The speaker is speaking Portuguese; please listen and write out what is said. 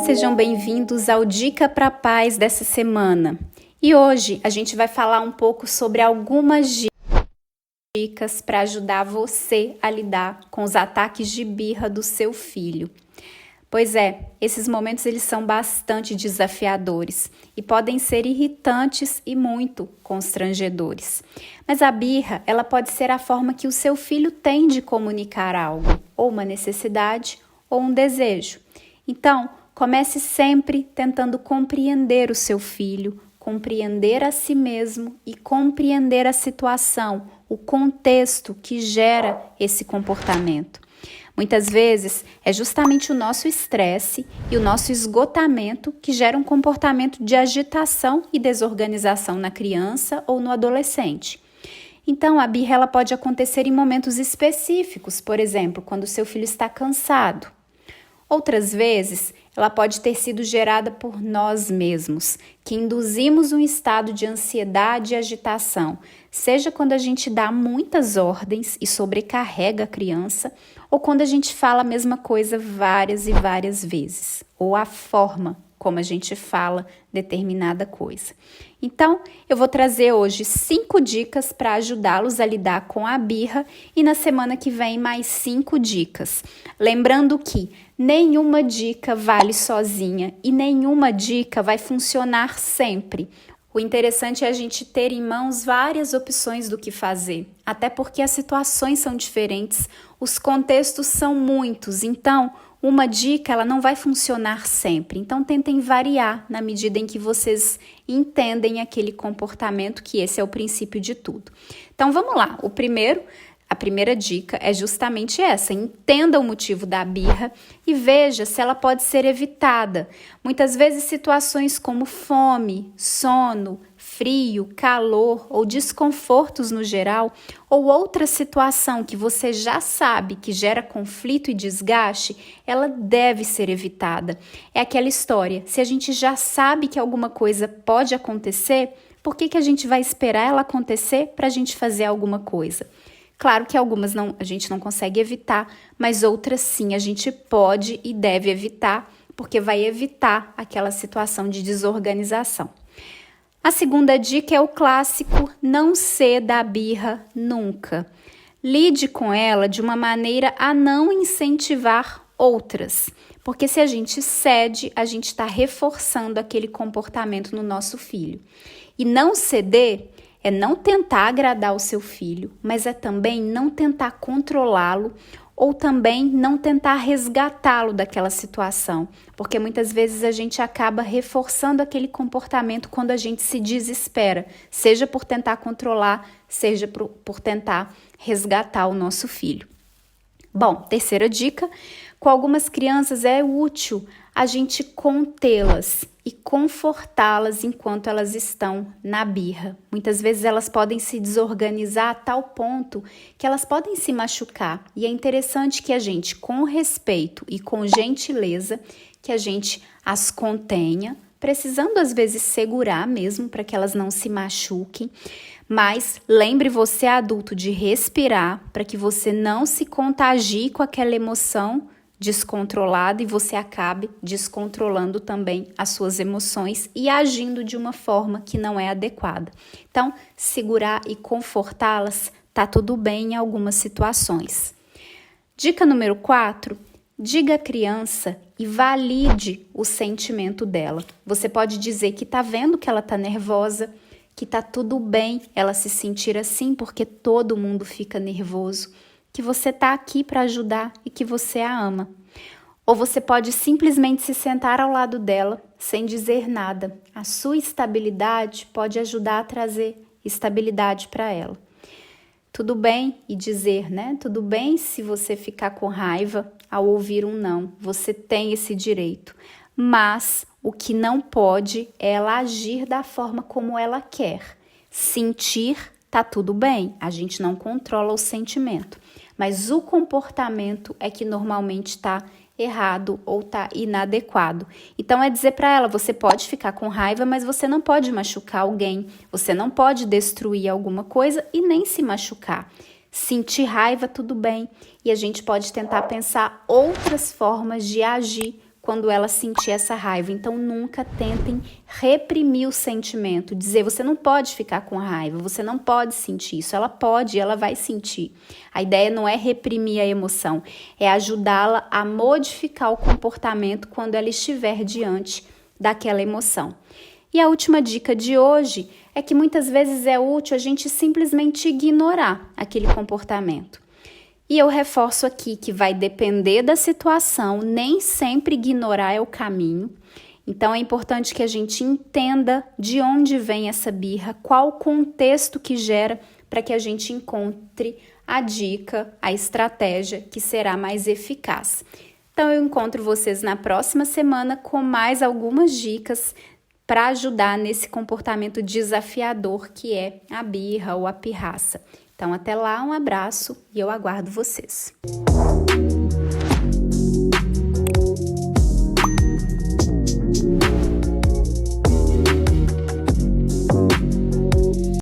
sejam bem-vindos ao Dica para Paz dessa semana. E hoje a gente vai falar um pouco sobre algumas dicas para ajudar você a lidar com os ataques de birra do seu filho. Pois é, esses momentos eles são bastante desafiadores e podem ser irritantes e muito constrangedores. Mas a birra, ela pode ser a forma que o seu filho tem de comunicar algo, ou uma necessidade, ou um desejo. Então, comece sempre tentando compreender o seu filho, compreender a si mesmo e compreender a situação, o contexto que gera esse comportamento. Muitas vezes é justamente o nosso estresse e o nosso esgotamento que gera um comportamento de agitação e desorganização na criança ou no adolescente. Então, a birra ela pode acontecer em momentos específicos, por exemplo, quando o seu filho está cansado. Outras vezes, ela pode ter sido gerada por nós mesmos, que induzimos um estado de ansiedade e agitação, seja quando a gente dá muitas ordens e sobrecarrega a criança, ou quando a gente fala a mesma coisa várias e várias vezes, ou a forma como a gente fala determinada coisa. Então, eu vou trazer hoje 5 dicas para ajudá-los a lidar com a birra e na semana que vem mais 5 dicas. Lembrando que nenhuma dica vale sozinha e nenhuma dica vai funcionar sempre. O interessante é a gente ter em mãos várias opções do que fazer, até porque as situações são diferentes, os contextos são muitos, então uma dica ela não vai funcionar sempre. Então tentem variar na medida em que vocês entendem aquele comportamento, que esse é o princípio de tudo. Então vamos lá, a primeira dica é justamente essa: entenda o motivo da birra e veja se ela pode ser evitada. Muitas vezes situações como fome, sono, frio, calor ou desconfortos no geral, ou outra situação que você já sabe que gera conflito e desgaste, ela deve ser evitada. É aquela história, se a gente já sabe que alguma coisa pode acontecer, por que a gente vai esperar ela acontecer para a gente fazer alguma coisa? Claro que algumas a gente não consegue evitar, mas outras sim a gente pode e deve evitar, porque vai evitar aquela situação de desorganização. A segunda dica é o clássico: não ceda à birra nunca. Lide com ela de uma maneira a não incentivar outras, porque se a gente cede, a gente está reforçando aquele comportamento no nosso filho. E não ceder é não tentar agradar o seu filho, mas é também não tentar controlá-lo ou também não tentar resgatá-lo daquela situação, porque muitas vezes a gente acaba reforçando aquele comportamento quando a gente se desespera, seja por tentar controlar, seja por tentar resgatar o nosso filho. Bom, terceira dica: com algumas crianças é útil a gente contê-las e confortá-las enquanto elas estão na birra. Muitas vezes elas podem se desorganizar a tal ponto que elas podem se machucar. E é interessante que a gente, com respeito e com gentileza, que a gente as contenha, precisando às vezes segurar mesmo para que elas não se machuquem. Mas lembre você, adulto, de respirar para que você não se contagie com aquela emoção descontrolada e você acabe descontrolando também as suas emoções e agindo de uma forma que não é adequada. Então, segurar e confortá-las tá tudo bem em algumas situações. Dica número 4, diga à criança e valide o sentimento dela. Você pode dizer que tá vendo que ela tá nervosa, que tá tudo bem ela se sentir assim, porque todo mundo fica nervoso, que você tá aqui para ajudar e que você a ama. Ou você pode simplesmente se sentar ao lado dela sem dizer nada. A sua estabilidade pode ajudar a trazer estabilidade para ela. Tudo bem e dizer, né? Tudo bem se você ficar com raiva ao ouvir um não. Você tem esse direito. Mas o que não pode é ela agir da forma como ela quer. Sentir, tá tudo bem. A gente não controla o sentimento. Mas o comportamento é que normalmente está errado ou está inadequado. Então é dizer para ela: você pode ficar com raiva, mas você não pode machucar alguém, você não pode destruir alguma coisa e nem se machucar. Sentir raiva, tudo bem, e a gente pode tentar pensar outras formas de agir quando ela sentir essa raiva. Então, nunca tentem reprimir o sentimento, dizer você não pode ficar com raiva, você não pode sentir isso. Ela pode, ela vai sentir. A ideia não é reprimir a emoção, é ajudá-la a modificar o comportamento quando ela estiver diante daquela emoção. E a última dica de hoje é que muitas vezes é útil a gente simplesmente ignorar aquele comportamento. E eu reforço aqui que vai depender da situação, nem sempre ignorar é o caminho. Então é importante que a gente entenda de onde vem essa birra, qual o contexto que gera para que a gente encontre a dica, a estratégia que será mais eficaz. Então eu encontro vocês na próxima semana com mais algumas dicas para ajudar nesse comportamento desafiador que é a birra ou a pirraça. Então, até lá, um abraço e eu aguardo vocês.